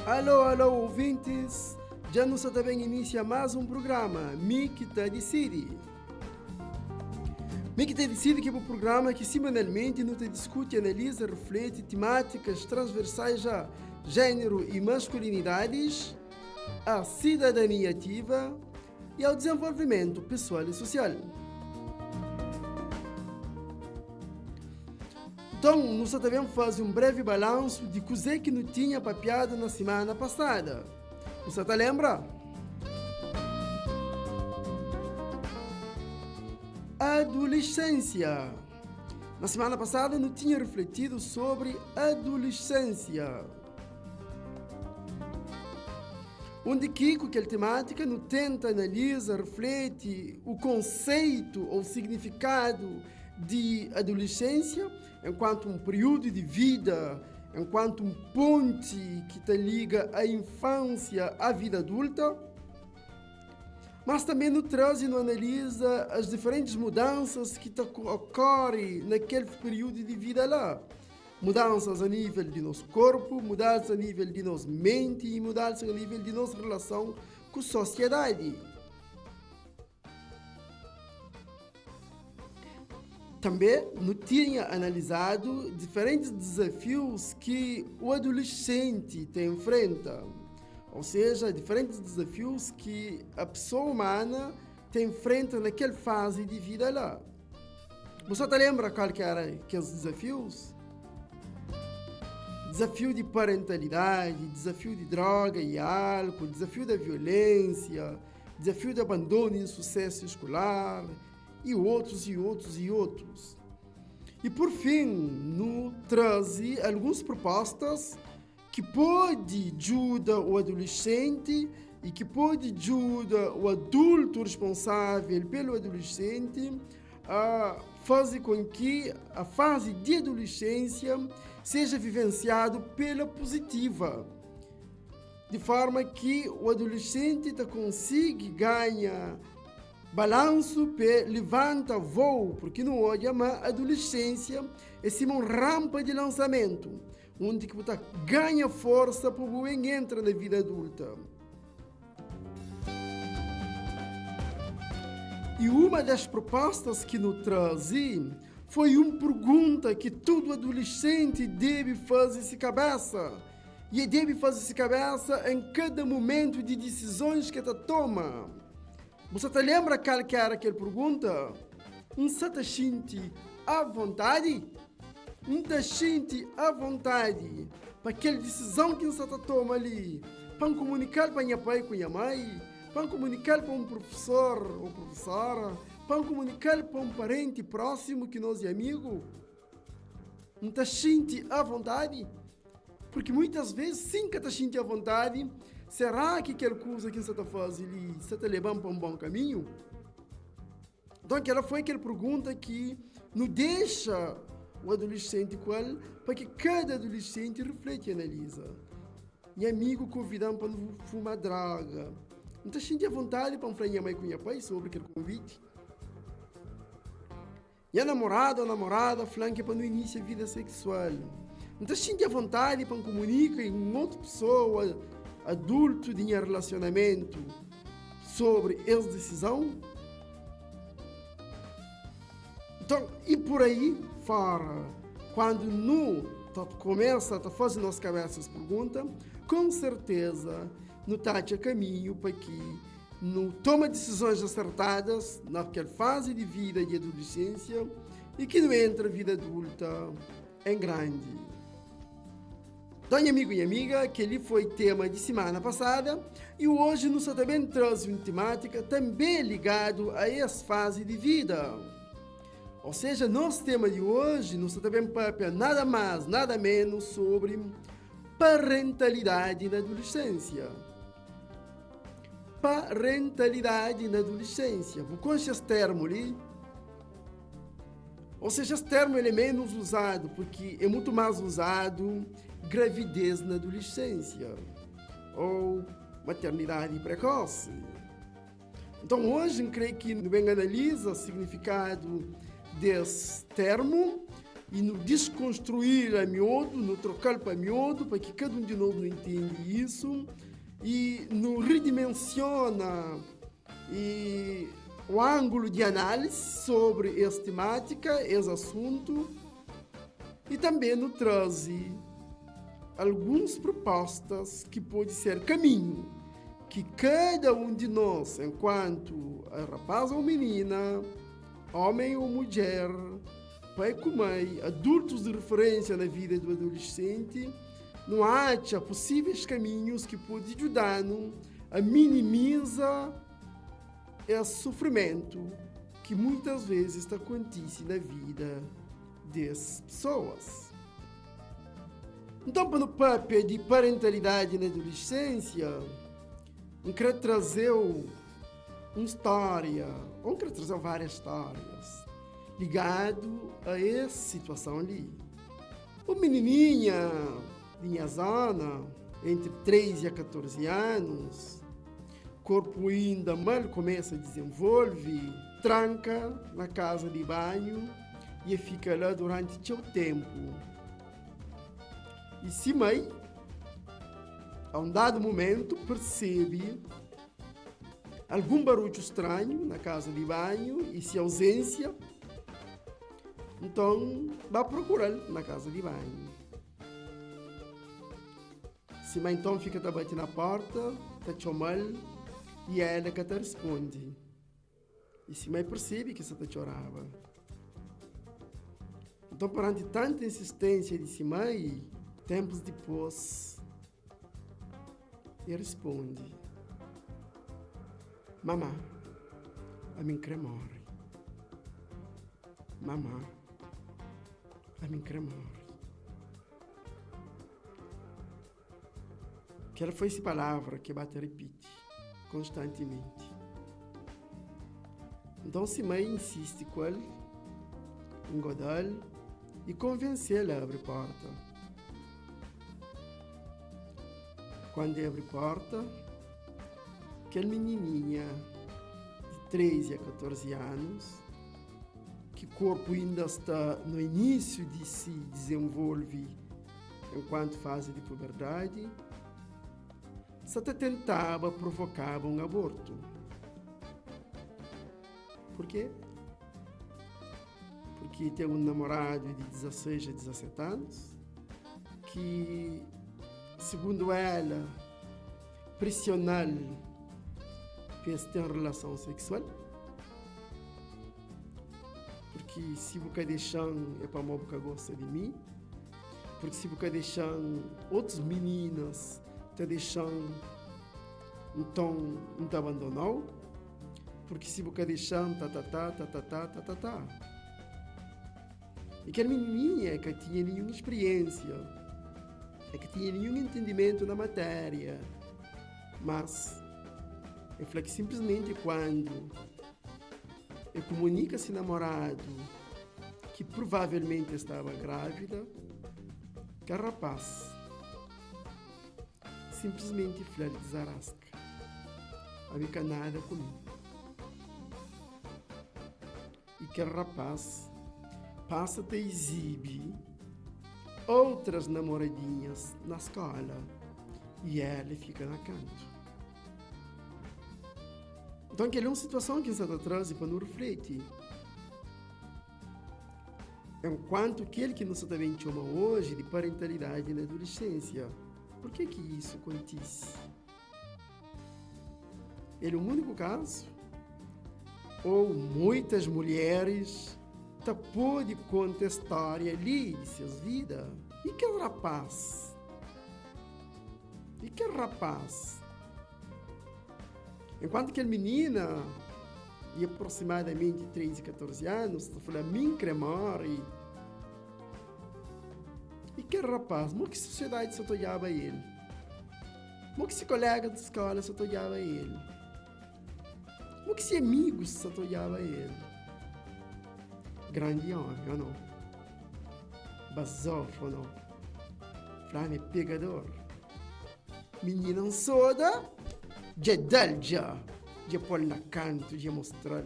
Alô, alô, ouvintes! Já nos também inicia mais um programa, Mikita Decide. Mikita Decide que é um programa que semanalmente nos discute, analisa, reflete temáticas transversais a gênero e masculinidades, a cidadania ativa e ao desenvolvimento pessoal e social. Então, nós também fazemos um breve balanço de coisa que não tinha papiado na semana passada. Você te lembra? Adolescência. Na semana passada não tinha refletido sobre adolescência. Onde Kiko, aquela temática, não tenta, analisa, reflete o conceito ou significado de adolescência enquanto um período de vida, enquanto um ponte que te liga a infância à vida adulta, mas também nos traz e nos analisa as diferentes mudanças que ocorrem naquele período de vida lá. Mudanças a nível de nosso corpo, mudanças a nível de nossa mente e mudanças a nível de nossa relação com a sociedade. Também não tinha analisado diferentes desafios que o adolescente te enfrenta. Ou seja, diferentes desafios que a pessoa humana te enfrenta naquela fase de vida lá. Você te lembra qual que eram aqueles desafios? Desafio de parentalidade, desafio de droga e álcool, desafio da violência, desafio de abandono e insucesso escolar, e outros. E por fim, nos traz algumas propostas que pode ajudar o adolescente e que pode ajudar o adulto responsável pelo adolescente a fazer com que a fase de adolescência seja vivenciado pela positiva, de forma que o adolescente consiga ganhar balanço para levanta voo, porque não olha, mas a adolescência é sim uma rampa de lançamento, onde que você ganha força para o entrar na vida adulta. E uma das propostas que nos trazi foi uma pergunta que todo adolescente deve fazer-se cabeça. E deve fazer-se cabeça em cada momento de decisões que toma. Você te lembra qual que era aquela pergunta? Você te sente à vontade? Não te sente à vontade para aquela decisão que você toma ali? Para comunicar para o pai e com a mãe? Para comunicar para um professor ou professora? Para comunicar para um parente próximo que nós é amigo? Não te sente à vontade? Porque muitas vezes, sim que te sente à vontade, será que aquela coisa que você está fazendo você está levando para um bom caminho? Então, aquela foi aquela pergunta que não deixa o adolescente qual, para que cada adolescente reflete e analisa. E amigo convidando para não fumar droga. Não está sentindo à vontade para falar com a mãe e com o pai sobre aquele convite? E a namorada ou namorada falando que é para não iniciar a vida sexual. Não está sentindo à vontade para comunicar com outra pessoa, adulto de relacionamento, sobre essa decisão? Então, e por aí fora, quando não começa a fazer nossa cabeça essa pergunta, com certeza não está a caminho para que não toma decisões acertadas naquela fase de vida e adolescência e que não entra a vida adulta em grande. Então, amigo e amiga, aquele foi tema de semana passada e hoje nós também traz uma temática também ligado a essa fase de vida. Ou seja, nosso tema de hoje nós também papia nada mais, nada menos sobre parentalidade na adolescência. Parentalidade na adolescência. Vou conhecer esse termo ali. Ou seja, esse termo ele é menos usado, porque é muito mais usado gravidez na adolescência ou maternidade precoce. Então hoje, creio que bem analisa o significado desse termo e no desconstruir a miúdo, no trocar para miúdo, para que cada um de nós não entenda isso, e no redimensiona e o ângulo de análise sobre essa temática, esse assunto, e também nos traz algumas propostas que pode ser caminho, que cada um de nós, enquanto rapaz ou menina, homem ou mulher, pai ou mãe, adultos de referência na vida do adolescente, não acha possíveis caminhos que podem ajudar-nos a minimizar esse sofrimento que muitas vezes está acontecendo na vida das pessoas. Então, para o papel de parentalidade na adolescência, eu quero trazer uma história, ou quero trazer várias histórias ligado a essa situação ali. Uma menininha de minha zona, entre 13 e 14 anos, corpo ainda mal começa a desenvolver, tranca na casa de banho e fica lá durante seu tempo. E se mãe, a um dado momento, percebe algum barulho estranho na casa de banho e se ausência, então vai procurar na casa de banho. Se mãe então fica a bater na porta, está chamando e é ela que te responde. E se mãe percebe que você está chorava. Então, perante tanta insistência de si mãe, tempos depois, ele responde: mamã, a mim quer morrer. Mamã, a mim quer morrer. Que ela foi essa palavra que bate repite constantemente. Então, se mãe insiste com ele, engodar e convencer ela a abrir a porta. Quando abre a porta, aquela menininha de 13 a 14 anos, que o corpo ainda está no início de se desenvolver enquanto fase de puberdade, só tentava provocar um aborto. Por quê? Porque tem um namorado de 16 a 17 anos que, segundo ela, pressionou para ter relação sexual. Porque se você deixar é para mim que gosta de mim. Porque se você deixar outros meninas te deixando, então não te abandonou. Porque se você deixar, E aquela menininha que tinha nenhuma experiência, que tinha nenhum entendimento na matéria, mas é que simplesmente quando comunica a seu namorado que provavelmente estava grávida, que a rapaz simplesmente flare desarasca. A fica nada comigo. E que o rapaz passa a exibir outras namoradinhas na escola e ela fica na canto. Então, aquela é uma situação que está atrás para nos refletir. Enquanto aquele que nós também chama hoje de parentalidade na adolescência, por que isso acontece? Ele é o único caso? Ou muitas mulheres podem contar a história ali de suas vidas? E que rapaz? Enquanto que a menina, de aproximadamente 13, 14 anos, está falando, mim cremore. E que rapaz? Como que a sociedade se olhava ele? Como que esse colega de escola se olhava ele? Como que esse amigo se olhava ele? Grande homem, ou não? Basofo, ou não? Flame pegador. Menina soda, de dalja, de pôr na canto, de mostrar.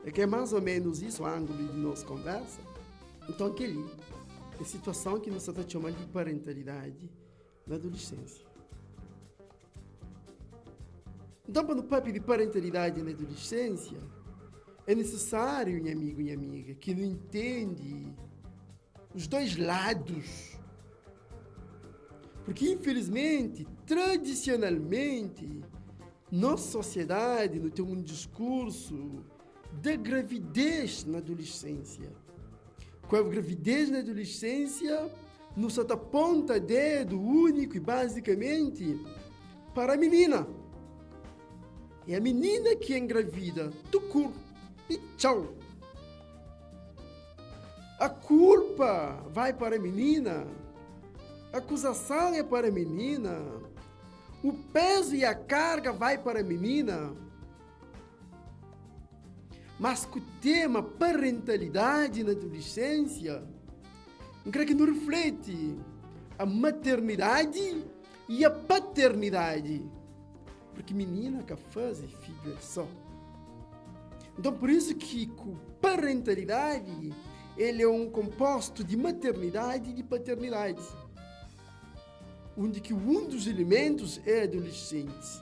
É que é mais ou menos isso o ângulo de nossa conversa. Então, aquele é a situação que nós estamos chamando de parentalidade na adolescência. Então, para o papo de parentalidade na adolescência, é necessário, minha amigo e amiga, que não entende os dois lados. Porque, infelizmente, tradicionalmente, nossa sociedade não tem um discurso da gravidez na adolescência. Com a gravidez na adolescência, nos aponta dedo único e basicamente para a menina. É a menina que engravida, tucur, e tchau. A culpa vai para a menina, a acusação é para a menina, o peso e a carga vai para a menina. Mas com o tema parentalidade na adolescência, eu creio que não reflete a maternidade e a paternidade. Porque menina que faz filho é só. Então, por isso que com parentalidade, ele é um composto de maternidade e de paternidade. Onde que um dos elementos é adolescente.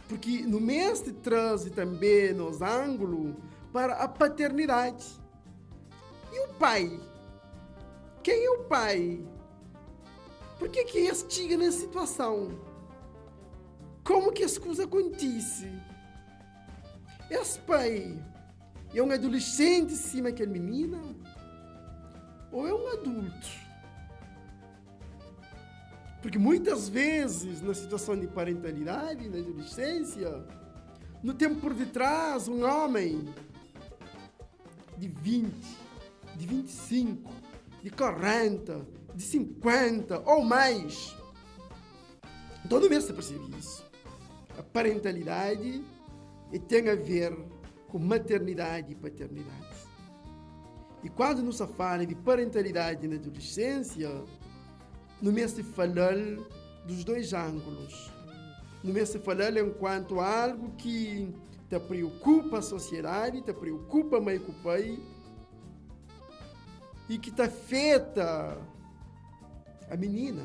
Porque no mestre traz também nos ângulos para a paternidade. E o pai? Quem é o pai? Por que estiga nessa situação? Como que as coisas acontecem? Esse pai é um adolescente em cima daquela menina? Ou é um adulto? Porque muitas vezes, na situação de parentalidade, na adolescência, no tempo por detrás, um homem de 20, de 25, de 40, de 50 ou mais. Todo mundo se percebe isso. A parentalidade tem a ver com maternidade e paternidade. E quando nos fala de parentalidade na adolescência, não me se falar dos dois ângulos. Não me se falar enquanto algo que te preocupa a sociedade, te preocupa a mãe e o pai, e que te afeta a menina.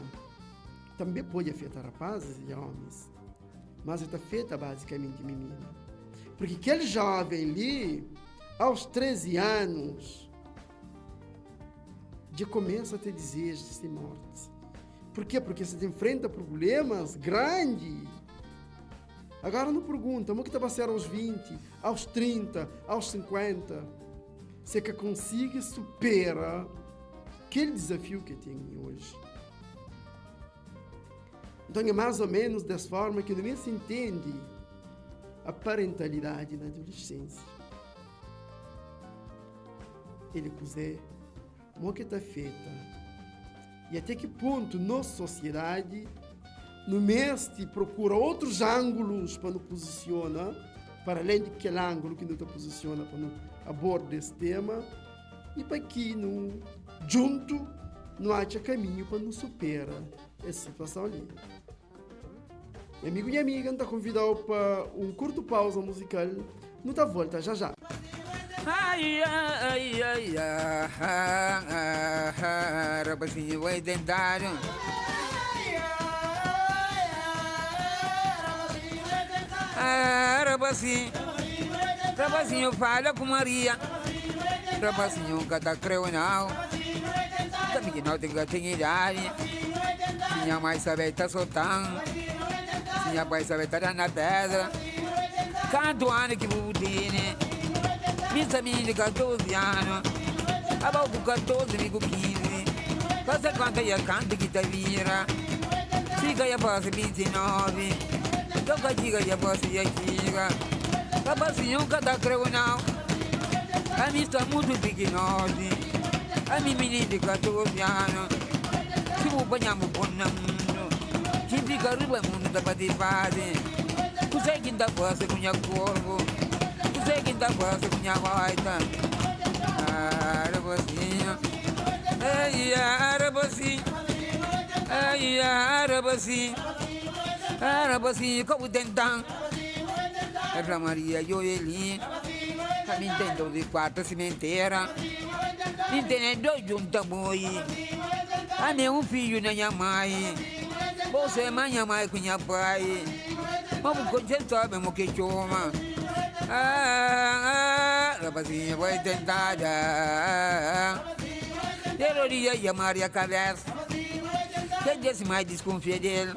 Também pode afetar rapazes e homens, mas te afeta basicamente a menina. Porque aquele jovem ali, aos 13 anos, já começa a ter desejos de morte. Por quê? Porque você enfrenta problemas grandes. Agora não pergunta, mas o que está passando aos 20, aos 30, aos 50? Se é que consiga superar aquele desafio que tem hoje. Então é mais ou menos dessa forma que não se entende a parentalidade na adolescência. Ele cozer, o que está feita. E até que ponto nossa sociedade, no mestre, procura outros ângulos para nos posicionar, para além daquele ângulo que nos posiciona para nos abordar esse tema, e para que, junto, não haja caminho para nos superar essa situação ali. Meu amigo e amiga, está convidado para um curto pausa musical, não está volta já já. Ai, ai, ai, ai, rapazinho, vai tentar. Rapazinho, fala com Maria. Rapazinho, cada creu não. Também que não tem idade. Minha mãe sabe estar soltando. Minha pai sabe estar na pedra. Canto ano que vou ter, né? Minha amiga de 14 anos, abaixo com 14, amigo 15. Passa quanto eu canto que te vira. Fica e passa 29. Toca diga e passa e fica. Rapazinho, cada creu não. A minha está muito pequenosa. A minha menina de 14 anos. Se vou banhar meu pão no mundo. Se fica arriba no mundo da bate-bate. Consegue dar força com minha corpo. Sei que tá quase com minha baita. Arabacinho. Ai, arabacinho. Ai, arabacinho. Arabacinho, como tentang. É pra Maria e o Eli. A mim tem 12 quartos cimenteira. Entendeu junto boi. A meu filho na minha mãe. Você é minha mãe com minha pai. Vamos conhecer mesmo que chama. Rapazinha vai tentar. Teoria e a Maria cabeça. Quem disse mais desconfia dele?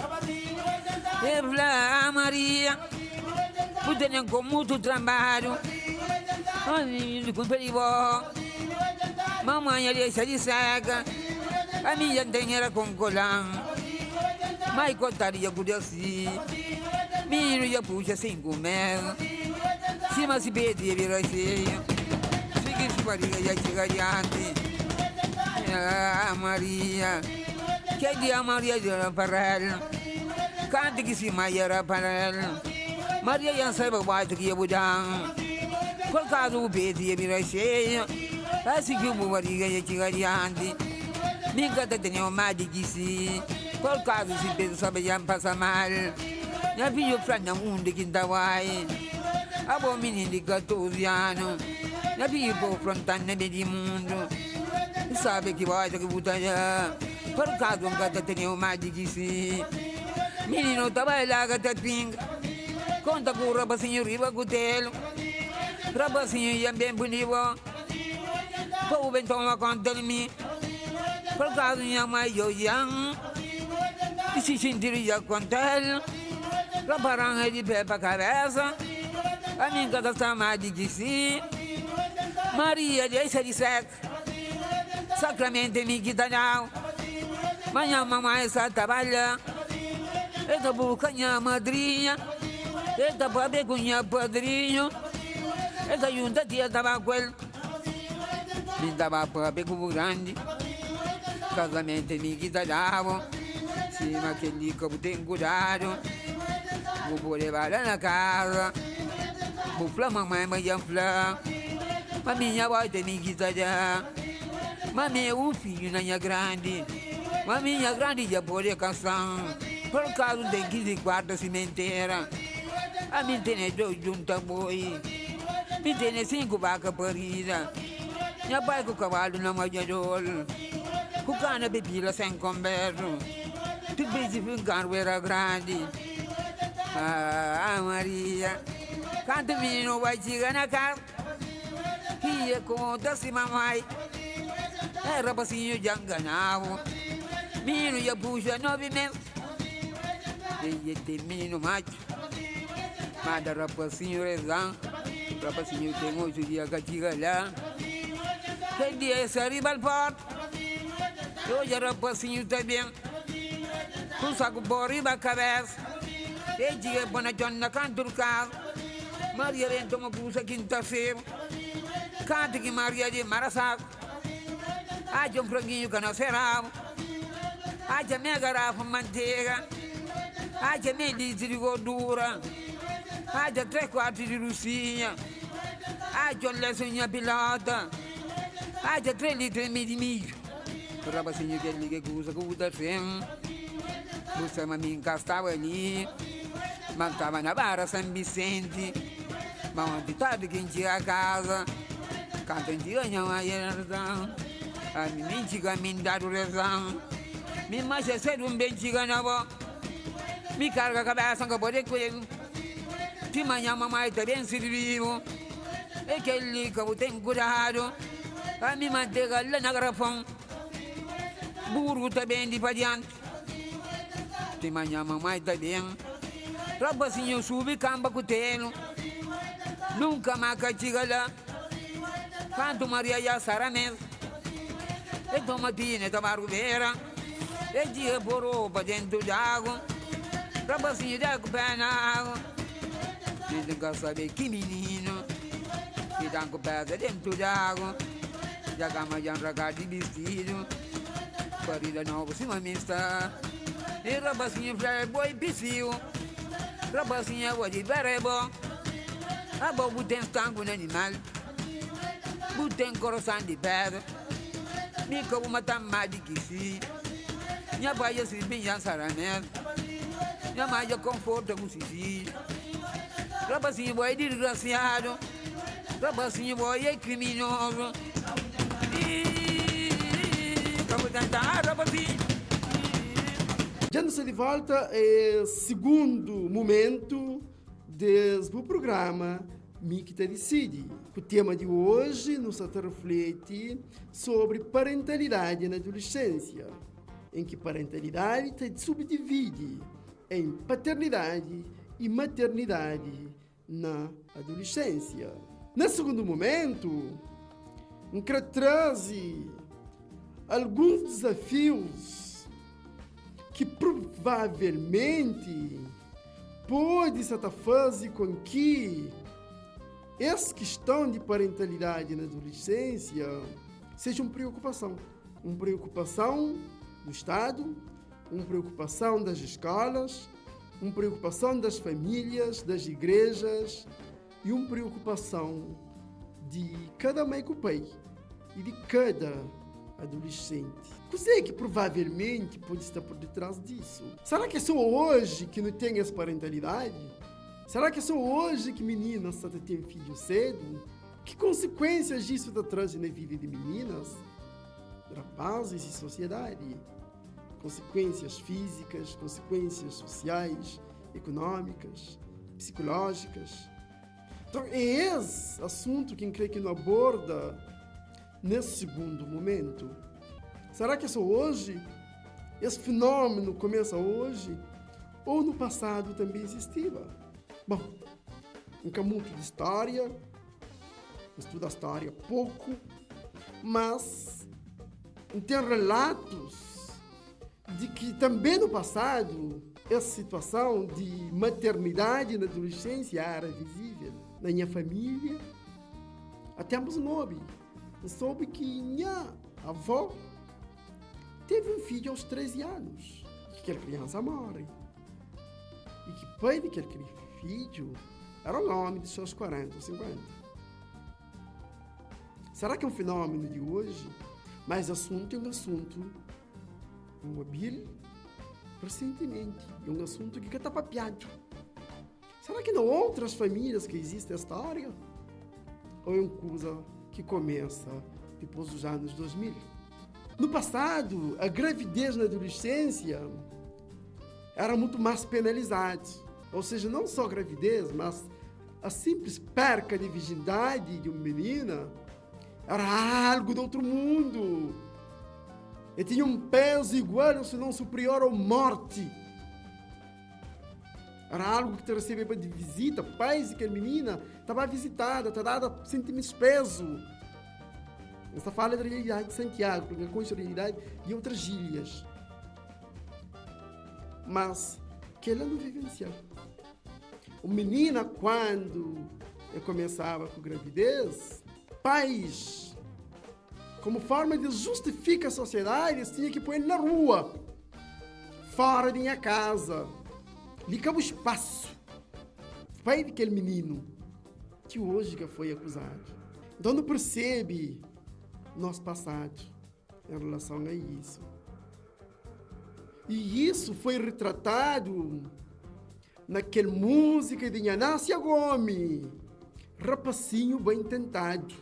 Eu falei, Maria, você nem com muito trabalho. Olha, com perigo. Mamãe deixa de cega. A minha dinheiro com colã. Mas contaria por assim. Minha ia puxa 5 meses. Se mas se pedir vira cheio. Fique se faria já chega adiante. Maria. Que dia Maria era para ela. Cante que se mais era para ela. Maria já sabe o baixo que ia mudar. Por causa do pedir vira cheio. Assim que o Maria já chega adiante. Nunca tem uma de si. Por causa se peso sabe já passa mal. Minha filha para não mundo que está vai. A boa menina de 14 anos. Minha filha por frontar na meio do mundo. Sabe que vai que buta já. Por causa nunca tem uma de si. Menino trabalha que tá pinga. Conta com o rapazinho riba com o telo. Rapazinho já bem bonito. Pô, bem toma conta de mim. Por causa minha mãe eu já. E se sentiria contente. Raparanga de pé pra cabeça. A minha casa está mais de si. Maria deixa de sexo. Sacramento me quita não. Manhã mamãe está trabalhando. Eita busca minha madrinha. Eita pra ver com minha padrinho. Eita junta tia tava com ele. Me dava pra ver com o grande. Casamento me quita não. Cima aquele que eu tenho cuidado. Vou levar lá na casa. Vou falar mamãe, mas já falar. Mas minha voz tem me quita já. Mas meu filho na minha grande. Mas minha grande já pode canção. Por causa de 15 quartos cimenteira. A mim tem 2 juntas boi. Me tem 5 vacas paridas. Minha pai com o cavalo na majador. Com cana bebida sem converso. Tu beijo um carro era grande. Maria. Quando o menino vai chegar na casa. Que é conta-se mamãe. É rapazinho já enganava. Menino já puxa 9 meses. E tem menino macho. Mas da rapazinho rezão. Rapazinho tem 8 dias que chega lá. Que dia é arriba al porto. Hoje rapazinho está bem. Com saco por riba a cabeça. E dia é na jona canto do carro. Maria vem tomar puxa quinta-feira. Cante que Maria de Marasaco. Haja franguinho que não será. Haja meia garrafa de manteiga. Haja meio litro de gordura. Haja 3 quartos de lucinha. Haja leçonha pilota. Haja 3 litros e meio de milho. O rapazinho que liga que usa com o da fém. Você me encastava ali. Mas estava na barra São Vicente. Mas ontem tarde que enchia a casa. Quando enchia a herdão. A mim chega a me dar o rezão. Me macha cedo bem chega na avó. Me carga a cabeça que pode coelho. De manhã mamãe está bem servido. É que ele que eu tenho cuidado. A minha manteiga lá na garrafão. Burro está bem de para diante. De manhã mamãe está bem. Rapazinho sube camba com o telo. Nunca mais chega lá. Quando Maria já sará mesmo. E tomatina da barbeira. E dia por roupa dentro d'água. Rapazinho já com pé na água. E nunca sabe que menino. Que dá com pé dentro d'água. Já cama já enragar de vestido. Parida nova cima mista. E rapazinho já é boi piscio. Rapazinho é de berebo. A bobo tem estanco no animal. Tem coração de pedra. Me como uma tamada que se. Minha pai se bem saramento. Minha mãe já conforta com si. Rapazinho boy desgraciado. Rapazinho boy é criminoso. Já não sei de volta, é o segundo momento desse programa Mikita Decide. O tema de hoje nos reflete sobre parentalidade na adolescência, em que parentalidade se subdivide em paternidade e maternidade na adolescência. Nesse segundo momento, traz alguns desafios que provavelmente pode fazer com que essa questão de parentalidade na adolescência seja uma preocupação. Uma preocupação do Estado, uma preocupação das escolas, uma preocupação das famílias, das igrejas e uma preocupação de cada mãe com o pai e de cada adolescente. O que é que provavelmente pode estar por detrás disso? Será que é só hoje que não tem essa parentalidade? Será que é só hoje que meninas têm filho cedo? Que consequências isso traz na vida de meninas, rapazes e sociedade? Consequências físicas, consequências sociais, econômicas, psicológicas. Então, é esse assunto que eu creio que não aborda nesse segundo momento. Será que é só hoje? Esse fenômeno começa hoje? Ou no passado também existia? Bom, nunca muito de história, estudo a história pouco, mas tem relatos de que também no passado essa situação de maternidade na adolescência era visível. Na minha família, até um nome. Eu soube que minha avó teve um filho aos 13 anos, que aquela criança morre. E que o pai daquele filho era um homem de seus 40 ou 50. Será que é um fenômeno de hoje? Mas o assunto é um assunto mobile recentemente. É um assunto que está papiado. Será que não outras famílias que existe esta área? Ou é uma coisa que começa depois dos anos 2000? No passado, a gravidez na adolescência era muito mais penalizada. Ou seja, não só a gravidez, mas a simples perca de virgindade de uma menina era algo de outro mundo. E tinha um peso igual, ou se não superior à morte. Era algo que te recebia de visita, pais de que a menina estava visitada, está dada sentimentos peso. Essa fala da realidade de Santiago, porque com a realidade de outras ilhas. Mas que ela não vivenciou. A menina, quando começava com gravidez, pais, como forma de justificar a sociedade, eles tinham que pôr ele na rua, fora de minha casa. Licava o espaço. Pai daquele menino que hoje já foi acusado. Então não percebe nosso passado em relação a isso. E isso foi retratado naquela música de Inácia Gomes, Rapacinho Bem Tentado.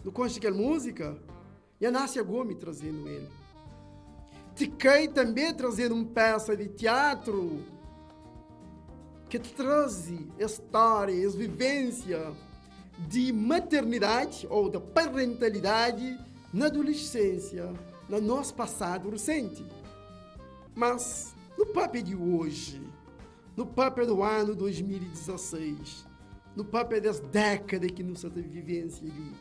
Não conhece aquela música? Inácia Gomes trazendo ele. Tiquei também trazendo uma peça de teatro que traz a história, a vivência de maternidade ou da parentalidade na adolescência, no nosso passado recente. Mas no papel de hoje, no papel do ano 2016, no papel das décadas que nos está vivência ali,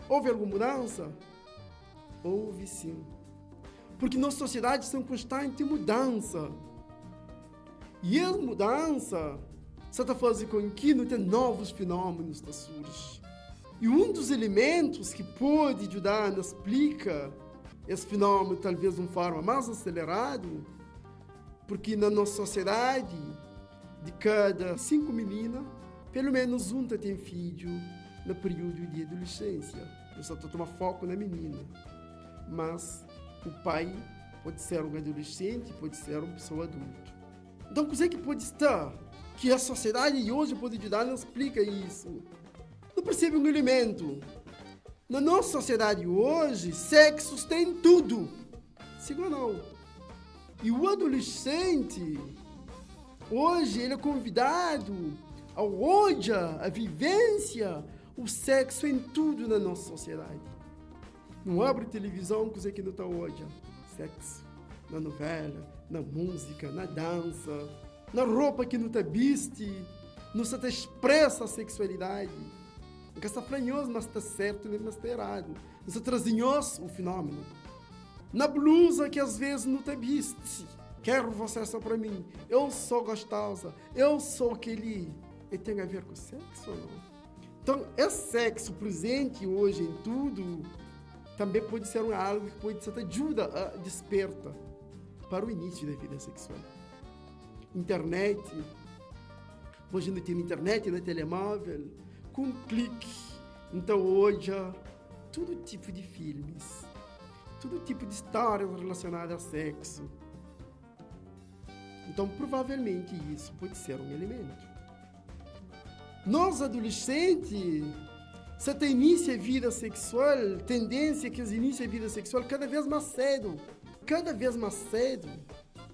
houve alguma mudança? Houve sim. Porque nossa sociedade está em constante mudança. E essa mudança está fazendo com que não tenha novos fenômenos que surgem. E um dos elementos que pode ajudar a explicar esse fenômeno, talvez de uma forma mais acelerada, porque na nossa sociedade, de cada 5 meninas, pelo menos uma tem filho no período de adolescência. Eu só estou tomando foco na menina. Mas o pai pode ser um adolescente, pode ser uma pessoa adulta. Então, o que pode estar? Que a sociedade de hoje pode ajudar, não explica isso. Não percebe um elemento. Na nossa sociedade hoje, sexo tem tudo. Sim ou não? E o adolescente, hoje, ele é convidado a olhar, a vivência, o sexo em tudo na nossa sociedade. Não abre televisão, coisa que não está hoje. Sexo. Na novela, na música, na dança, na roupa que não te veste, não se te expressa a sexualidade. Não está franhoso, mas está certo, mas está errado. Não está trazinhoso o fenômeno. Na blusa que às vezes não te veste. Quero você só para mim. Eu sou gostosa. Eu sou aquele. E tem a ver com sexo ou não? Então, esse sexo presente hoje em tudo também pode ser algo que pode ser ajuda a desperta para o início da vida sexual. Internet. Hoje não tem internet, no telemóvel. Com um clique. Então, hoje, todo tipo de filmes. Todo tipo de histórias relacionadas a sexo. Então, provavelmente, isso pode ser um elemento. Nós, adolescentes, se te inicia a vida sexual, tendência que se inicia a vida sexual cada vez mais cedo. Cada vez mais cedo.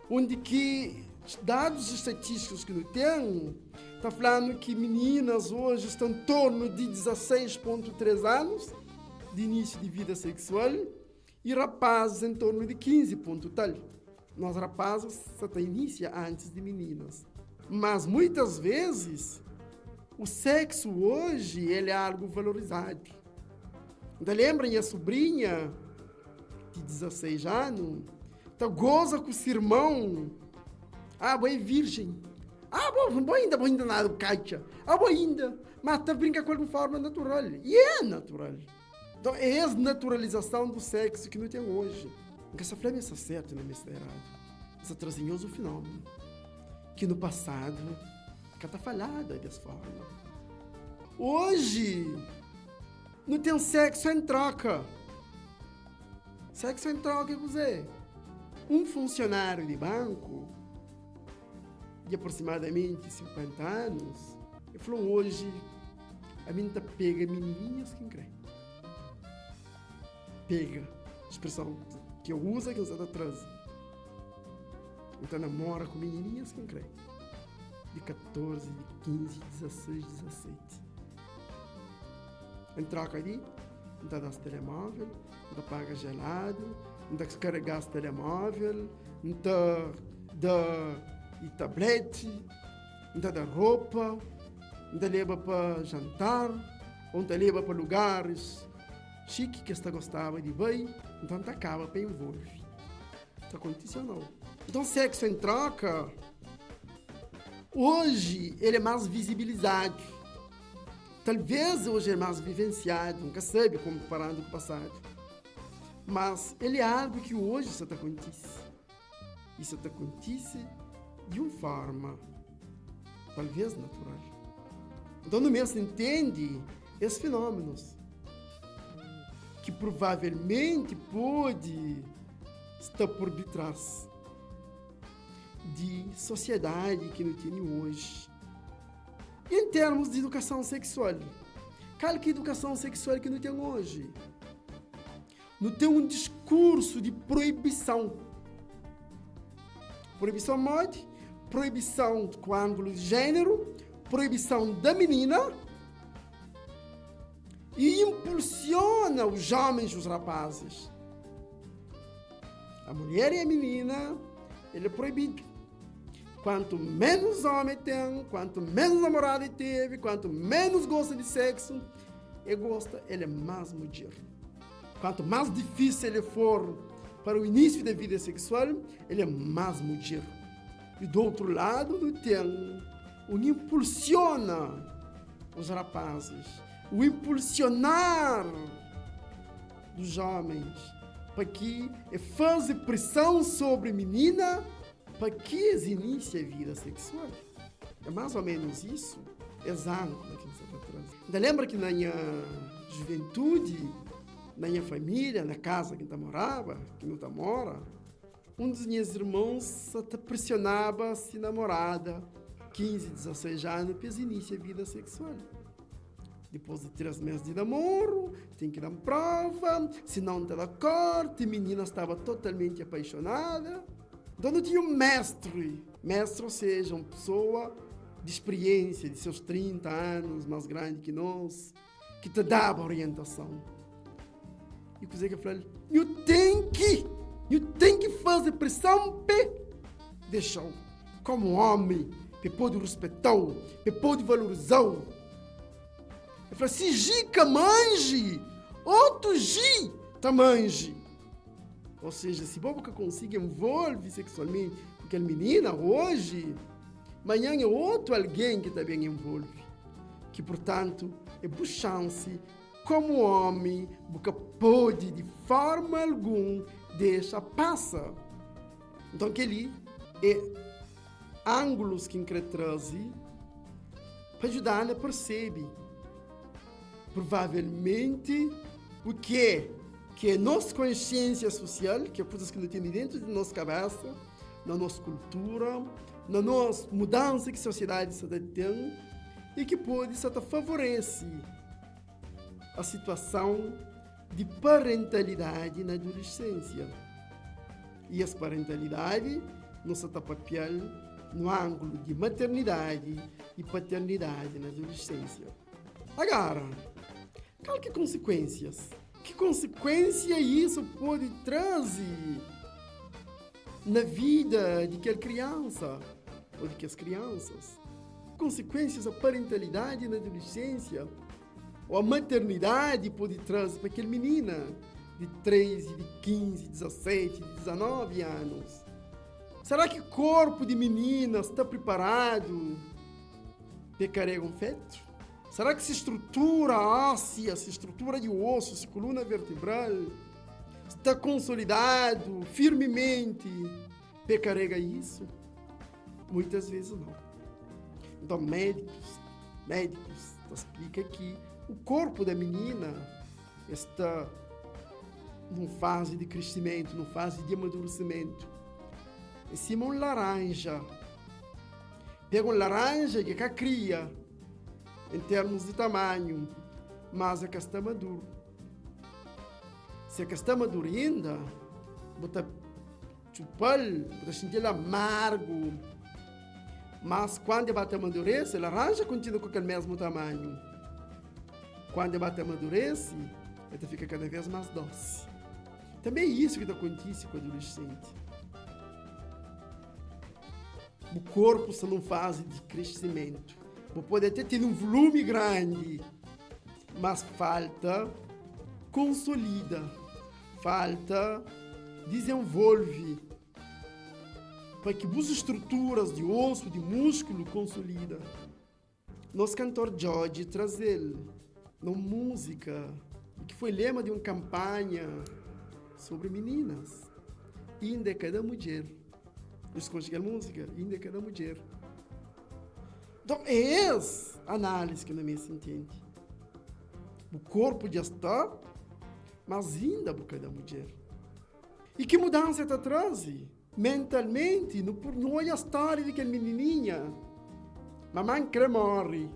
Onde que dados estatísticos que não tem, está falando que meninas hoje estão em torno de 16,3 anos de início de vida sexual e rapazes em torno de 15 ponto tal. Nós rapazes só tem início antes de meninas. Mas muitas vezes o sexo hoje ele é algo valorizado. Então, lembrem a sobrinha de 16 anos, então goza com o seu irmão. Boa é virgem. Boa ainda nada, Kátia. Boa ainda. Mas tá brinca com alguma forma natural. E é natural. Então, é a naturalização do sexo que não tem hoje. Porque essa flama está certa, não está errado. Esse trazinhoso fenômeno. Que no passado, que está falhada dessa forma. Hoje, não tem sexo em troca. Sexo em troca, quer dizer, um funcionário de banco de aproximadamente 50 anos, ele falou, hoje, a menina pega menininhas que crê. Pega, expressão que eu uso, que eu uso atrás. Então, namora com menininhas que crê. De 14, de 15, 16, 17. Em troca ali, não dá telemóvel, não paga gelado, não dá carregar esse telemóvel, não dá e tablete, não dá roupa, não leva para jantar, ou não leva para lugares chique que você gostava de ver, então acaba para envolver. Isso aconteceu não. Então sexo em troca, hoje ele é mais visibilizado. Talvez hoje é mais vivenciado, nunca sabe comparando com o passado. Mas ele é algo que hoje isso acontece. Isso acontece de uma forma, talvez natural. Então, no mês entende esses fenômenos que provavelmente pode estar por detrás de sociedade que não tem hoje. Em termos de educação sexual, qual que é a educação sexual que não tem hoje? Não tem um discurso de proibição. Proibição mode, proibição com ângulo de gênero, proibição da menina e impulsiona os homens e os rapazes. A mulher e a menina, ele é proibido. Quanto menos homem tem, quanto menos namorado teve, quanto menos gosta de sexo, ele é mais mulher. Quanto mais difícil ele for para o início da vida sexual, ele é mais mulher. E do outro lado, tem o impulsiona os rapazes, o impulsionar dos homens, para que faça pressão sobre a menina, para que eles iniciem a vida sexual. É mais ou menos isso. Exato. Ainda lembra que na minha juventude, na minha família, na casa que eu morava, que não mora, um dos meus irmãos até pressionava se namorada, 15, 16 anos, para iniciar a vida sexual. Depois de 3 meses de namoro, tem que dar prova, se não está de acordo, a menina estava totalmente apaixonada. Então não tinha um mestre, ou seja, uma pessoa de experiência, de seus 30 anos, mais grande que nós, que te dava orientação. E o que eu falei, eu tenho que fazer pressão para deixar como homem, para poder respeitar, para poder valorizar. Eu falei, se Gica manje, outro Gi tamange. Ou seja, se bobo que consiga envolver sexualmente com aquela menina hoje, amanhã é outro alguém que também envolve. Que, portanto, é boa chance, como homem, porque pode, de forma alguma, deixar passar. Então, aquele é ângulos que ele traz para ajudar a perceber. Provavelmente, o que é nossa consciência social, que é coisas que não tem dentro de nossa cabeça, na nossa cultura, na nossa mudança que a sociedade está tendo, e que pode favorecer a situação de parentalidade na adolescência. E essa parentalidade não está papel no ângulo de maternidade e paternidade na adolescência. Agora, qual que consequências? Que consequência isso pode trazer na vida de aquela criança ou de que as crianças? Consequências da parentalidade na adolescência ou a maternidade pode trazer para aquela menina de 13, de 15, 17, de 19 anos. Será que o corpo de menina está preparado para carregar um feto? Será que essa estrutura óssea, essa estrutura de osso, essa coluna vertebral está consolidado firmemente para carregar isso? Muitas vezes não. Então, médicos explicam que o corpo da menina está numa fase de crescimento, numa fase de amadurecimento. Em cima um laranja. Pega um laranja que a cria em termos de tamanho, mas a que está maduro. Se a que está maduro ainda, bota chupar, bota sentir amargo. Mas quando vai amadurecer, a laranja continua com aquele mesmo tamanho. Quando vai amadurecer, ela fica cada vez mais doce. Também é isso que acontece com o adolescente. O corpo está numa fase de crescimento. Pode até ter um volume grande, mas falta consolida, falta desenvolve, para que as estruturas de osso, de músculo consolida. Nosso cantor Jorge traz ele na música, que foi lema de uma campanha sobre meninas. Ainda cada mulher. Escute a música, ainda cada mulher. Então, é essa análise que não me entende. O corpo já está, mas ainda por cada mulher. E que mudança está trazendo? Mentalmente, não olha a história daquela menininha. Mamãe quer morrer.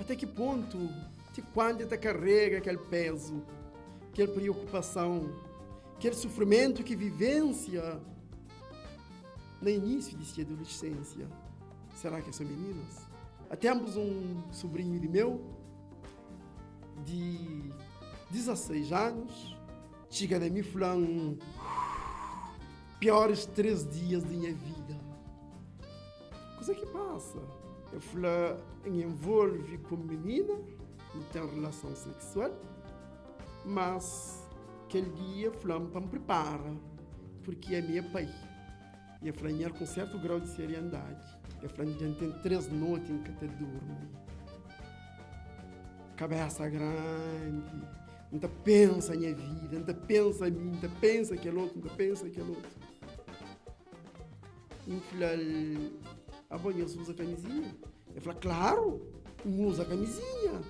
Até que ponto? Até quando ela carrega aquele peso, aquela preocupação, aquele sofrimento que vivência no início de sua adolescência. Será que são meninas? Temos um sobrinho de meu, de 16 anos, chega de mim falando, piores 3 dias da minha vida. Coisa que passa? Eu falo, me envolve com menina, não tenho relação sexual, mas aquele dia falando para me preparar, porque é meu pai. E eu falei, com certo grau de seriedade. Eu falei, já tem 3 noites em que eu durmo. Cabeça grande, não pensa na minha vida, não pensa em mim, não pensa aquele outro, não pensa aquele outro. E eu falei, bom, você usa camisinha? Eu falei, claro, usa camisinha.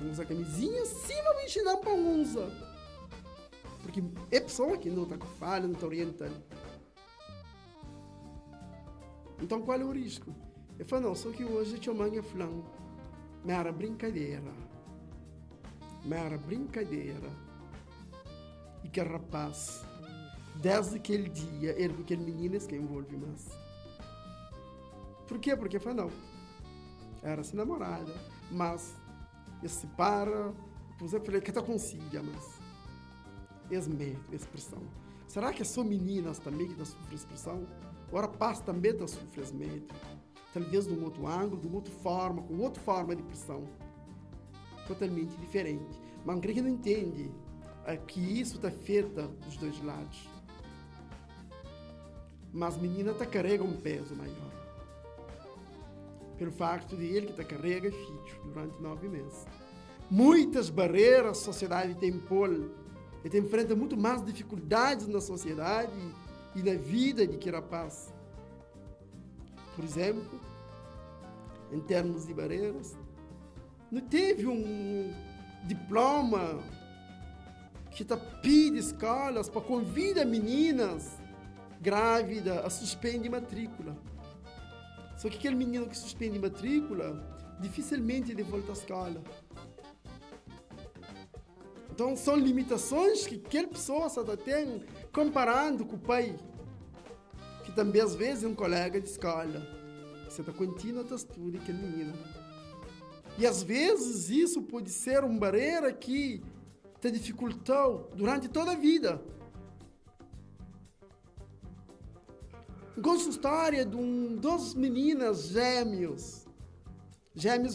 Usa camisinha, sim, mas vou ensinar para usa. Porque é pessoa que não está com falha, não está orientando. Então, qual é o risco? Eu falo, não, só que hoje eu mãe falando, mera brincadeira. E que rapaz, desde aquele dia, ele com aquele menino que envolve mais. Por quê? Porque eu falo, não, era assim namorada, mas ele se separa, por exemplo, falei que está consigo, mas esse medo, expressão. Será que é só meninas também que estão sofrendo expressão? O rapaz também está sofrendo esse medo. Talvez de um outro ângulo, de uma outra forma, com outra forma de pressão. Totalmente diferente. Mas um que não entende que isso está feito dos dois lados. Mas a menina carrega um peso maior. Pelo facto de ele que carrega filho durante 9 meses. Muitas barreiras a sociedade tem pôr. Ele enfrenta muito mais dificuldades na sociedade e na vida de que rapaz. Por exemplo, em termos de barreiras, não teve um diploma que pede escolas para convidar meninas grávidas a suspender matrícula. Só que aquele menino que suspende matrícula dificilmente ele volta à escola. Então, são limitações que aquela pessoa só tem comparando com o pai, que também às vezes é um colega de escola. Você está contínua a estudo aquele menino. E às vezes isso pode ser uma barreira que te dificultou durante toda a vida. Gosto da história de duas meninas gêmeos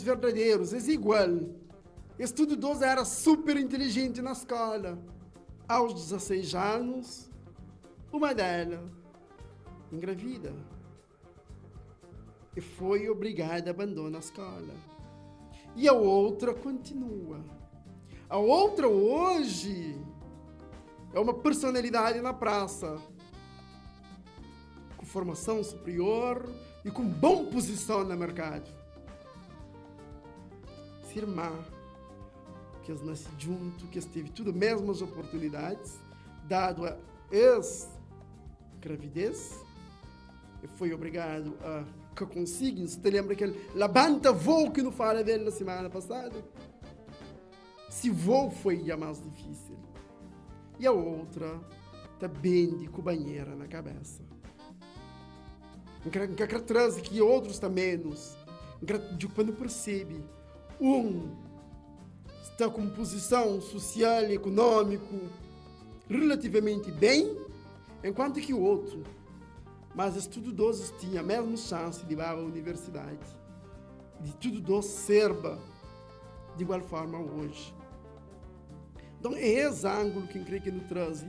verdadeiros, é igual. Estudo 12 era super inteligente na escola. Aos 16 anos, uma delas engravida e foi obrigada a abandonar a escola. E a outra continua. A outra hoje é uma personalidade na praça, com formação superior e com boa posição no mercado. Se irmã, que eles nasceram juntos, que eles teve tudo as mesmas oportunidades, dado a ex-gravidez, e foi obrigado a que conseguem. Se te lembra aquele labanta voo que não fala dele na semana passada? Se voo foi a mais difícil. E a outra também de banheira na cabeça. Que traz que outros também menos. Quando percebe está com posição social e econômico relativamente bem, enquanto que o outro, mas estudo dois tinha a mesma chance de ir à universidade, de tudo dois serba de igual forma hoje. Então é esse ângulo que eu creio que nos traz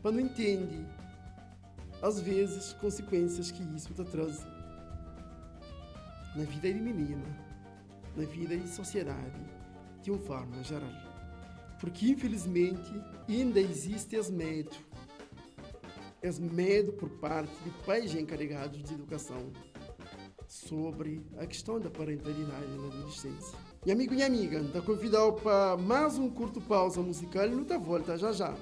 para não entender às vezes consequências que isso traz na vida de menina, na vida de sociedade, de uma forma geral. Porque, infelizmente, ainda existe esse medo por parte de pais encarregados de educação sobre a questão da parentalidade na adolescência. E amigo e amiga, te convido para mais um curto pausa musical e não volta já já.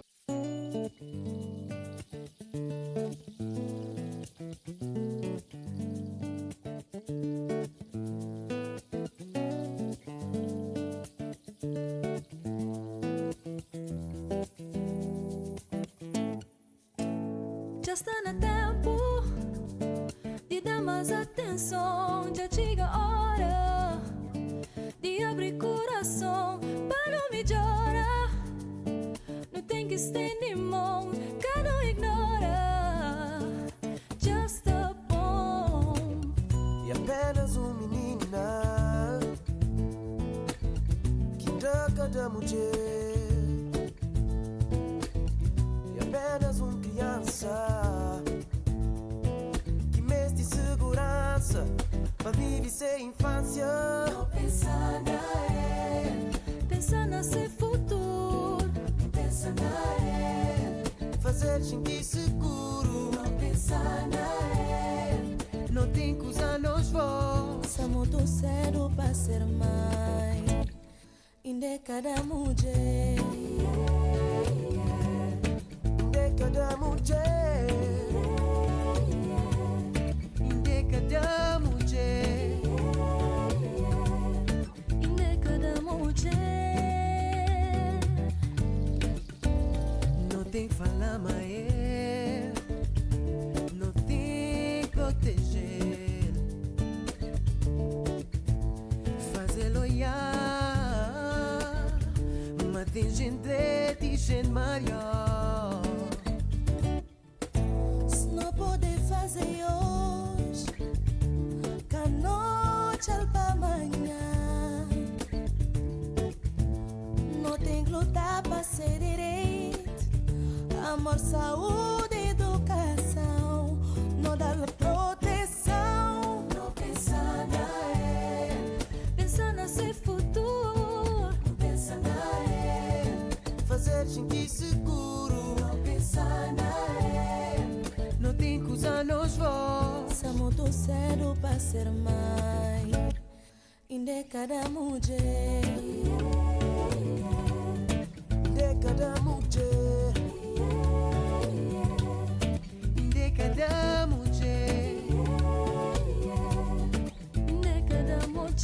Já está no tempo de dar mais atenção. Já chega a hora de abrir coração para não melhorar. Não tem que estender mão, cada um ignora. Já está bom. E apenas menina que dá cada mulher. E apenas criança que mês de segurança para viver sem infância. Não pensa na pensa no seu futuro. Pensa na fazer sentir seguro. Não pensa na não tem que usar nos voos. Sou muito cedo para ser mãe. Ainda cada mulher. Cada mulher, de cada mulher, tem falar mais, não tem proteger, fazer olhar, mas tem gente maior. Se não pode fazer hoje, que a noite é para amanhã. Não tem que lutar para ser direito, amor, saúde, educação, não dá proteção. Não pensar na pensar no seu futuro, não pensar na Fazer gente seguro, não pensar na não tem que usar nos voz. é muito cedo para ser mãe, ainda cada mulher. De cada mulher, de cada mulher, De cada mulher.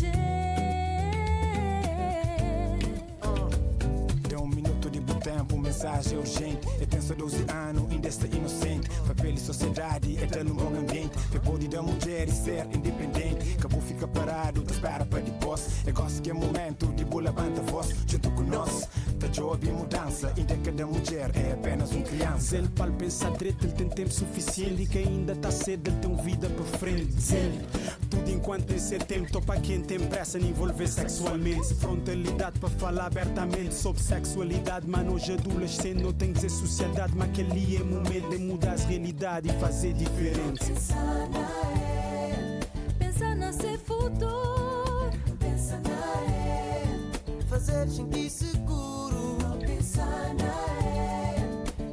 Dê um minuto de bom tempo, mensagem urgente. Eu tenho só 12 anos, ainda está inocente. Papel e sociedade, é ter um bom ambiente. Ver pode da mulher e ser independente. Acabou fica parado, te espera para de boss. Eu gosto que é momento de bola banta voz. Junto com nós, tá job e mudança. Ainda cada mulher é apenas criança. Ele para pensar direito, ele tem tempo suficiente. E que ainda tá cedo, ele tem vida para frente. Ele, tudo enquanto tem seu tempo, tô para quem tem pressa em envolver sexualmente. Frontalidade para falar abertamente sobre sexualidade. Mano, hoje adolescente não tem que dizer sociedade. Mas aquele é momento de mudar as realidades e fazer diferente. Pensar na pensar no seu futuro, pensar na fazer gente seguro, não pensar na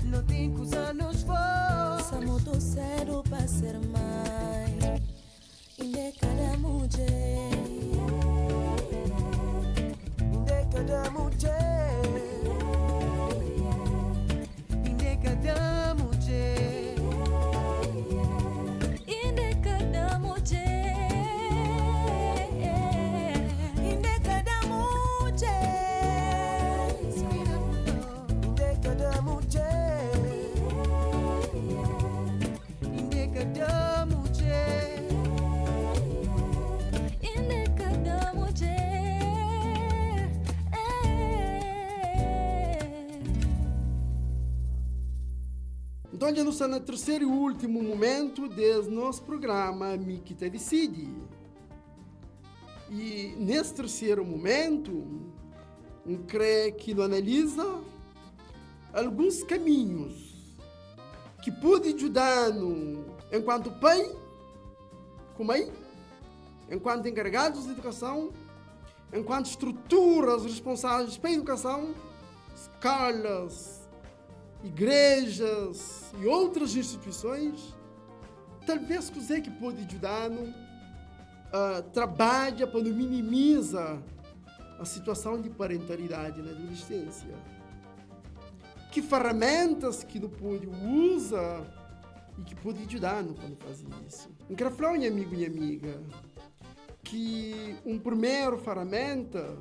não tem que usar nos voz. é muito cedo para ser mãe, ainda cada mulher. De cada mulher, de cada mulher, Ainda cada mulher, ainda cada mulher, de cada mulher, de cada mulher. ainda cada mulher. Então, já não está no terceiro e último momento desse nosso programa Mikita Decide. E nesse terceiro momento, eu creio que ele analisa alguns caminhos que podem ajudar-nos enquanto pai, como mãe, enquanto encarregados de educação, enquanto estruturas responsáveis pela educação, escolas, igrejas e outras instituições, talvez você que pode ajudar-nos trabalha para minimizar a situação de parentalidade na adolescência. Que ferramentas que não pode usar e que pode ajudar-nos para fazer isso. Eu quero falar, minha amigo e minha amiga, que primeiro ferramenta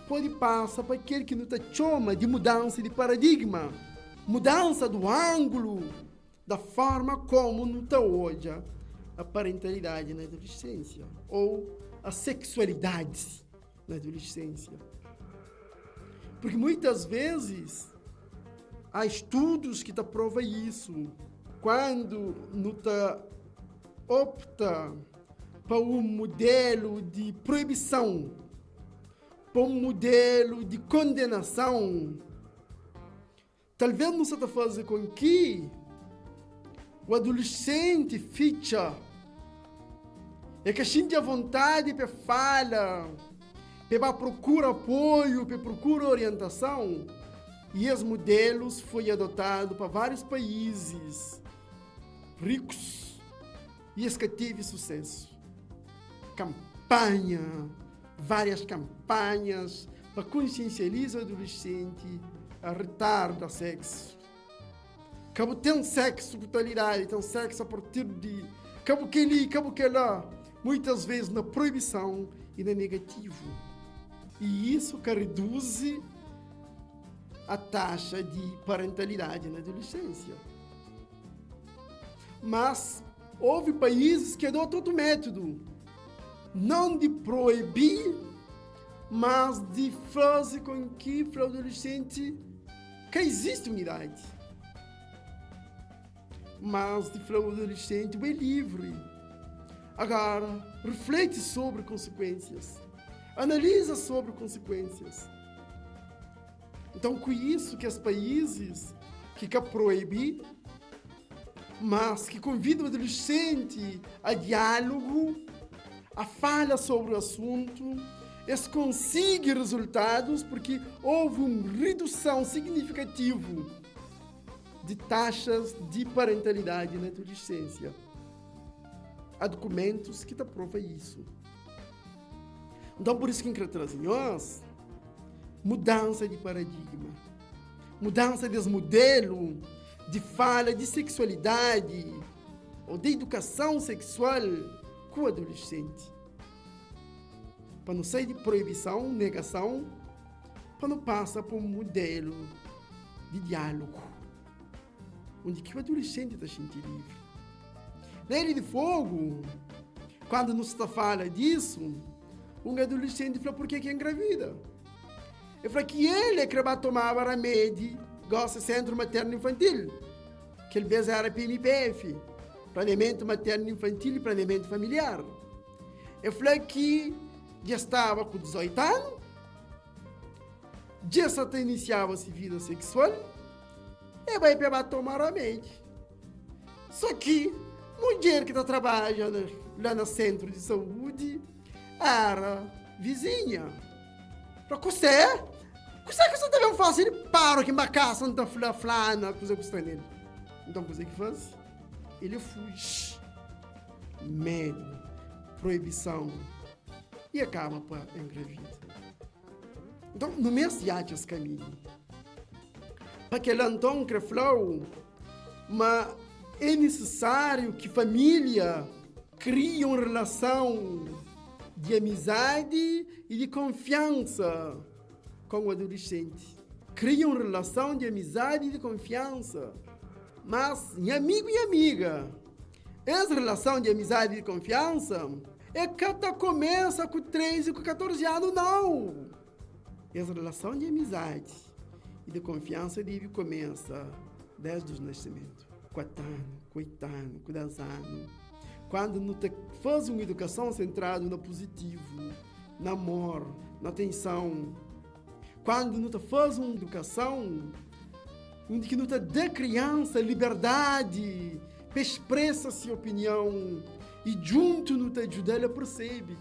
pode passar para aquele que não te chama de mudança de paradigma, mudança do ângulo, da forma como não te olha a parentalidade na adolescência ou a sexualidade na adolescência. Porque muitas vezes há estudos que te provam isso. Quando não te opta para um modelo de proibição, para um modelo de condenação, talvez não se fazer com que o adolescente ficha é que a gente a vontade para falar, para procurar apoio, para procurar orientação, e os modelos foram adotados para vários países ricos e que teve sucesso. Várias campanhas para consciencializar o adolescente a retarda sexo. Cabo tem sexo com totalidade, tem sexo a partir de cabo que ali, cabo que lá, muitas vezes na proibição e na negativo. E isso que reduz a taxa de parentalidade na adolescência. Mas houve países que adotam outro método, não de proibir, mas de fazer com que para o adolescente que existe unidade. Mas de falar o adolescente é livre. Agora, reflete sobre consequências. Analisa sobre consequências. Então, com isso que os países que querem proibir, mas que convidam o adolescente a diálogo, a fala sobre o assunto, eles conseguem resultados porque houve uma redução significativa de taxas de parentalidade na adolescência. Há documentos que te provam isso. Então, por isso que eu trago nós mudança de paradigma, mudança de modelo de fala de sexualidade ou de educação sexual com o adolescente. Para não sair de proibição, negação, para não passar por um modelo de diálogo, onde que o adolescente está sentindo livre. Na Ilha de Fogo, quando nos está fala disso, um adolescente fala por que é engravida. Ele fala que ele que vai tomar remédio, gosta de centro materno infantil, que ele vez era PMPF, planeamento materno infantil e planeamento familiar. Ele fala que já estava com 18 anos, já só iniciava sua vida sexual, e vai para tomar remédio. Só que mulher que está trabalhando lá no centro de saúde era vizinha. Para você que você também faz? Ele para que uma casa não está falando, coisa que está nele. Então, o que faz? Ele fuge. Medo, proibição, e acaba para engravidar. Então, no mês de esse caminho, para que ele então falou, mas é necessário que a família crie uma relação de amizade e de confiança com o adolescente. Cria uma relação de amizade e de confiança. Mas, em amigo e amiga, essa relação de amizade e de confiança é que começa com 13 e com 14 anos, não. Essa relação de amizade e de confiança deve começar desde o nascimento. 4 anos, 8 anos, 10 anos. Quando não te faz uma educação centrada no positivo, no amor, na atenção. Quando não te faz uma educação onde que não te dá criança liberdade para expressar sua opinião e junto não te ajuda, ela percebe.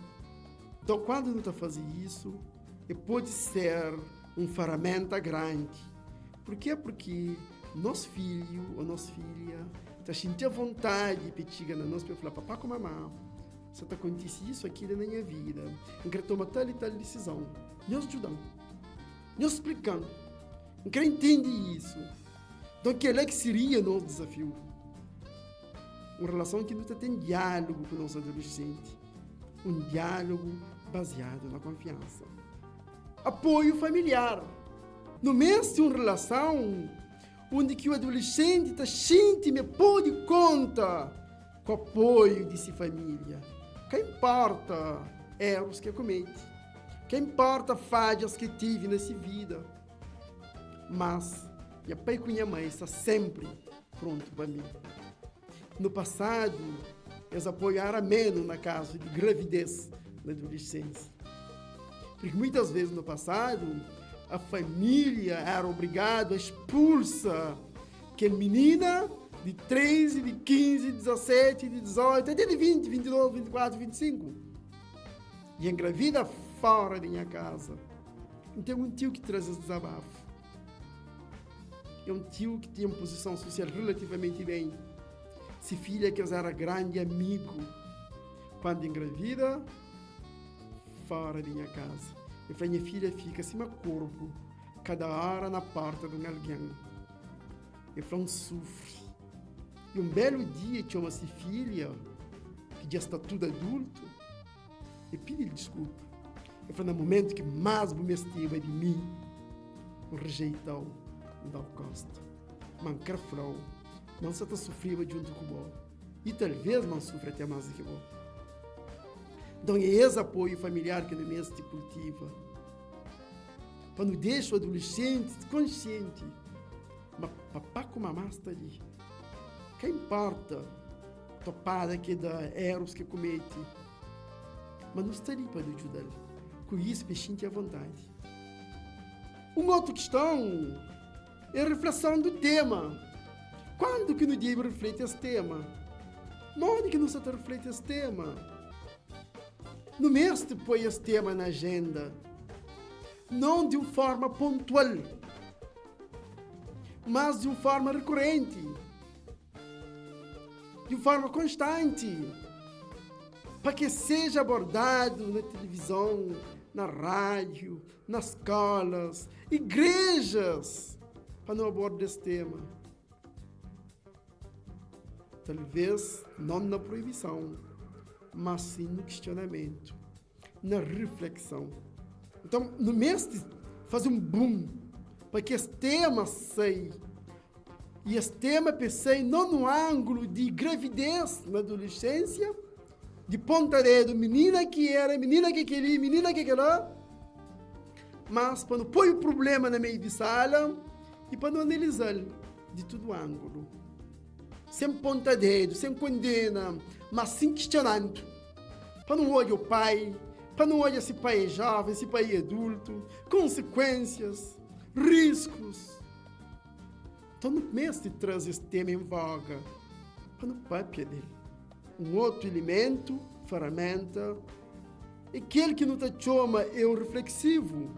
Então, quando não te faz isso, pode ser uma ferramenta grande. Por quê? Porque nosso filho ou nossa filha está sentindo vontade de chegar na nós para falar, papá com mamãe, se está acontecendo isso aqui na minha vida, eu quero tomar tal e tal decisão. Nós ajudamos, nós explicamos, eu quero entender isso. Então, que é que seria o nosso desafio? Uma relação que não tem diálogo com o nosso adolescente, um diálogo baseado na confiança. Apoio familiar. No meio de uma relação onde que o adolescente está sentindo e pode conta com o apoio de sua família. Que importa erros que comete, que importa falhas que tive nessa vida. Mas, e a pai com a mãe está sempre pronto para mim. No passado, eles apoiaram menos na caso de gravidez na adolescência. Porque muitas vezes no passado, a família era obrigada a expulsar aquela menina de 13, de 15, de 17, de 18, até de 20, 22, 24, 25. E engravida fora da minha casa. Então, um tio que traz esse desabafo. É um tio que tinha uma posição social relativamente bem. Se filha que era grande amigo. Quando engravida, fora da minha casa. Eu falei, minha filha fica assim, uma corpo, cada hora na porta de alguém. Eu falei, sofre. E um belo dia, tinha uma filha, que já está tudo adulto, e pedi desculpa. Eu falei, no momento que mais me estima de mim, me rejeitou. não gosta. Mancar flow, não se está sofrendo junto com o e talvez não sofra até mais do que o. Então é esse apoio familiar que não se cultiva. Para não deixar o adolescente consciente, mas papá com mamá está ali. Que importa topada que dá erros que comete, mas não está ali para ajudar. Com isso, peixinho à vontade. Uma outra questão é a reflexão do tema. Quando que no dia reflete esse tema? Onde que não se reflete esse tema? No mês te põe esse tema na agenda. Não de uma forma pontual, mas de uma forma recorrente, de uma forma constante, para que seja abordado na televisão, na rádio, nas escolas, igrejas, para não abordar esse tema. Talvez não na proibição, mas sim no questionamento, na reflexão. Então, no mês de fazer um boom, para que esse tema saia. E esse tema pensei não no ângulo de gravidez na adolescência, de ponta-dedo, menina que era, menina que queria, menina que queria, mas para não pôr o problema na meio de sala e para não analisar de todo ângulo. Sem ponta-dedo, sem condena, mas sem questionando. Para não olhar o pai, para não olhar se pai é jovem, se pai é adulto, consequências, riscos. Então, no mês de trazer esse tema em voga, para não papia dele. Um outro elemento, ferramenta, aquele que não te chama é o reflexivo.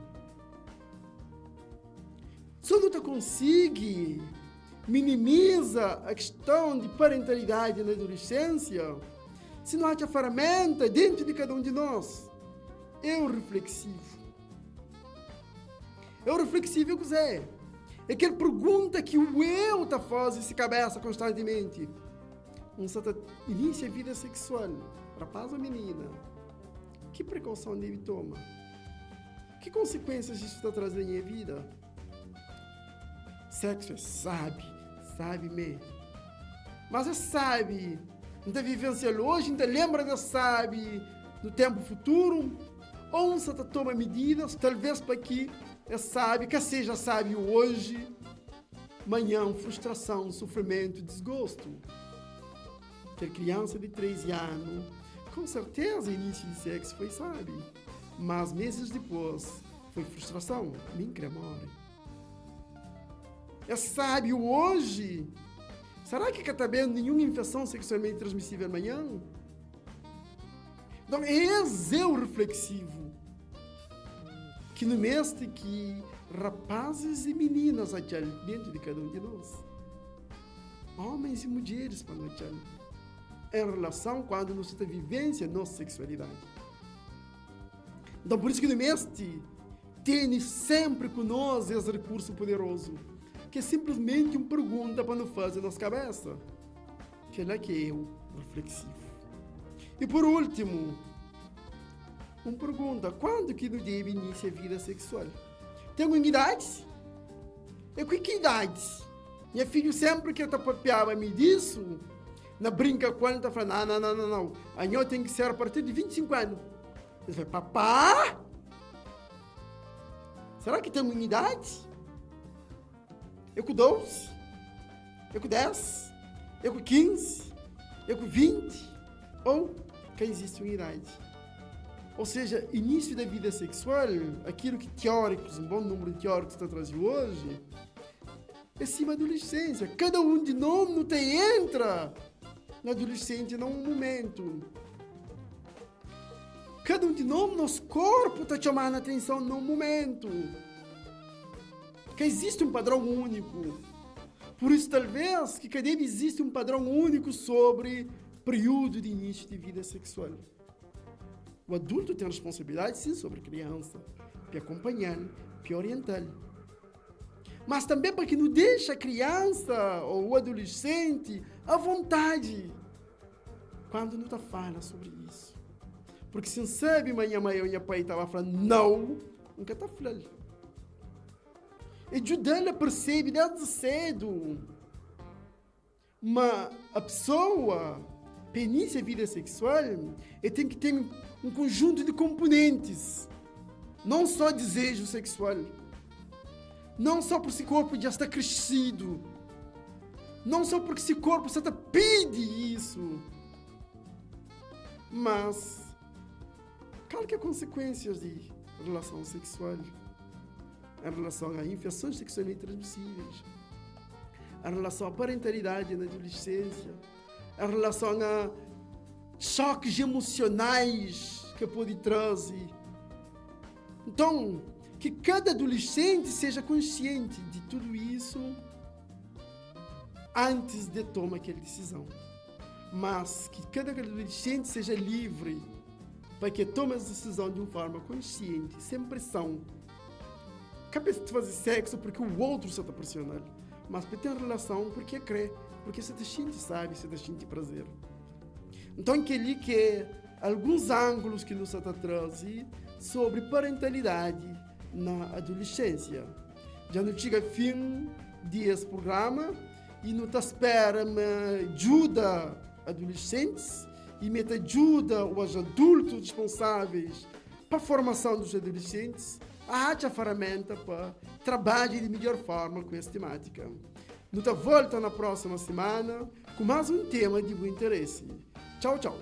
Só não te consegue minimiza a questão de parentalidade na adolescência se não há a ferramenta dentro de cada um de nós. É o reflexivo. É o reflexivo que é. É aquela pergunta que o eu está fazendo se cabeça constantemente. Um certo inicia a vida sexual, rapaz ou menina. Que precaução deve tomar? Que consequências isso está trazendo em vida? Sexo é sabe mesmo. Mas é sabe. Não está vivenciando hoje, não lembra de sabe no tempo futuro. Ou você toma medidas, talvez para que sabe, que seja sábio hoje, amanhã frustração, sofrimento, desgosto. Ter criança de 13 anos, com certeza o início de sexo foi sábio, mas meses depois foi frustração, nem cremore. É sábio hoje. Será que está tendo nenhuma infecção sexualmente transmissível amanhã? Então, esse é o reflexivo. Que no mês de que rapazes e meninas acham dentro de cada um de nós. Homens e mulheres para nós acham. Em relação quando nós estamos vivência nossa sexualidade. Então, por isso que no mês de tem sempre conosco esse recurso poderoso. Que é simplesmente uma pergunta para nos fazer na nossa cabeça. Que é que é o reflexivo. E por último, uma pergunta: quando que não deve iniciar a vida sexual? Tem alguma idade? É com que idade? Minha filha sempre que está papiava-me disso, na brinca quando está falando, não. A minha tem que ser a partir de 25 anos. Eu falei, papá? Será que tem alguma idade? Eu com 12? Eu com 10? Eu com 15? Eu com 20? Ou que existe uma idade? Ou seja, início da vida sexual, aquilo que teóricos, um bom número de teóricos está trazendo hoje, é sim a adolescência. Cada um de nós não entra na adolescência num momento. Cada um de nós, nosso corpo está chamando a atenção num momento. Que existe um padrão único. Por isso, talvez, que cada vez existe um padrão único sobre período de início de vida sexual. O adulto tem responsabilidade, sim, sobre a criança, para acompanhar, para orientar. Mas também para que não deixe a criança ou o adolescente à vontade quando não está falando sobre isso. Porque se não sabe, minha mãe ou minha pai estava falando não, nunca está falando. ajudando a perceber desde cedo. Mas a pessoa, para iniciar a vida sexual, tem que ter um conjunto de componentes. Não só desejo sexual. Não só porque esse corpo já está crescido. Não só porque esse corpo já pede isso. Mas, qual que é as consequências de relação sexual? Em relação a infecções sexualmente transmissíveis, em relação à parentalidade na adolescência, em relação a choques emocionais que pode trazer. Então, que cada adolescente seja consciente de tudo isso antes de tomar aquela decisão. Mas que cada adolescente seja livre para que tome essa decisão de uma forma consciente, sem pressão. Cabeça de fazer sexo porque o outro está pressionando, mas para ter uma relação porque crê, porque você te sente sabe, você te sente prazer. Então, aquele que alguns ângulos que nos está trazendo sobre parentalidade na adolescência. Já não chega fim desse programa e não te espera, me ajuda adolescentes e me ajuda os adultos responsáveis para a formação dos adolescentes a ferramenta para trabalhar de melhor forma com essa temática. Nos volta na próxima semana com mais um tema de bom interesse. Tchau, tchau.